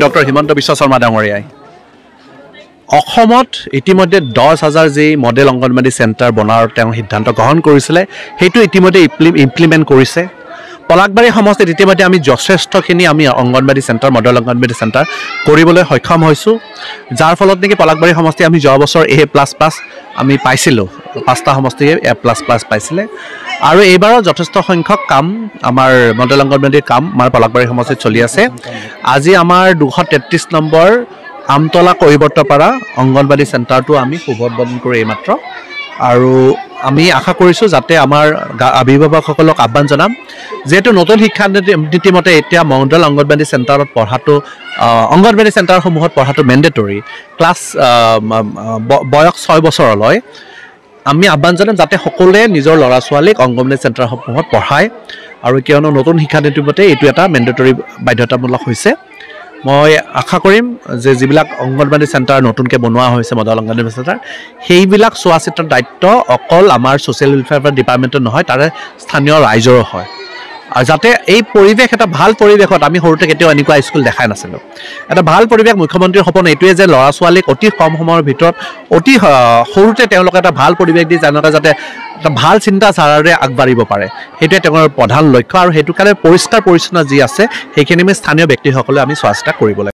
doctor Himanta Biswa Sarma ডাঙৰীয়াই অসমত ইতিমধ্যে 10,000 যি মডেল অংগনবাড়ী চেণ্টাৰ বনোৱাৰ তেওঁ সিদ্ধান্ত গ্ৰহণ কৰিছিলে সেইটো ইতিমধ্যে ইমপ্লিমেণ্ট কৰিছে পলাকবাৰী সমষ্টিত ইতিমধ্যে আমি যথেষ্টখিনি আমি anganwadi centre model anganwadi centre কৰিবলৈ সক্ষম হৈছোঁ যাৰ ফলত নেকি পলাকবাৰী সমষ্টি আমি যোৱা বছৰ A++ আমি পাইছিলোঁ 5টা সমষ্টিয়ে A++ পাইছিলে আৰু এইবাৰৰ যথেষ্ট সংখ্যক কাম আমাৰ মডেল অংগনবাড়ীৰ কাম আমাৰ পলাকবাৰী সমষ্টিত চলি আছে আজি আমাৰ 233 নম্বৰ আমতলা কৈবৰ্তপাৰা অংগনবাড়ী চেণ্টাৰটো আমি শুভোদ্বোধন কৰি এইমাত্ৰ আৰু আমি আশা কৰিছোঁ যাতে আমাৰ অভিভাৱকসকলক আহ্বান জনাম যেহেতু নতুন শিক্ষা নীতি মতে এতিয়া মডেল অংগনবাড়ী চেণ্টাৰত পঢ়াটো অংগনবাড়ী চেণ্টাৰসমূহত পঢ়াটো মেণ্ডেটৰী ক্লাছ বয়স 6 বছৰলৈ আমি আহ্বান জনাম যাতে সকলোৱে নিজৰ ল'ৰা ছোৱালীক অংগনবাড়ী চেণ্টাৰসমূহত পঢ়ায় আৰু কিয়নো নতুন শিক্ষা নীতি মতে এইটো এটা মেণ্ডেটৰী বাধ্যতামূলক হৈছে মই আশা কৰিম যে যিবিলাক অংগনবাড়ী চেণ্টাৰ নতুনকৈ বনোৱা হৈছে মডেল অংগনবাড়ী চেণ্টাৰ সেইবিলাক চোৱা চিতাৰ দায়িত্ব অকল আমাৰ ছ'চিয়েল ৱেলফেয়াৰ ডিপাৰ্টমেণ্টৰ নহয় তাৰে স্থানীয় ৰাইজৰো হয় আৰু যাতে এই পৰিৱেশ এটা ভাল পৰিৱেশত আমি সৰুতে কেতিয়াও এনেকুৱা স্কুল দেখাই নাছিলোঁ এটা ভাল পৰিৱেশ মুখ্যমন্ত্ৰীৰ সপোন এইটোৱে যে ল'ৰা ছোৱালীক অতি কম সময়ৰ ভিতৰত অতি সৰুতে তেওঁলোকে এটা ভাল পৰিৱেশ দি তেওঁলোকে যাতে এটা ভাল চিন্তাধাৰাৰে আগবাঢ়িব পাৰে সেইটোৱে তেওঁৰ প্ৰধান লক্ষ্য আৰু সেইটো কাৰণে পৰিষ্কাৰ পৰিচ্ছন্ন যি আছে সেইখিনি আমি স্থানীয় ব্যক্তিসকলে আমি চোৱা চিতা কৰিব লাগে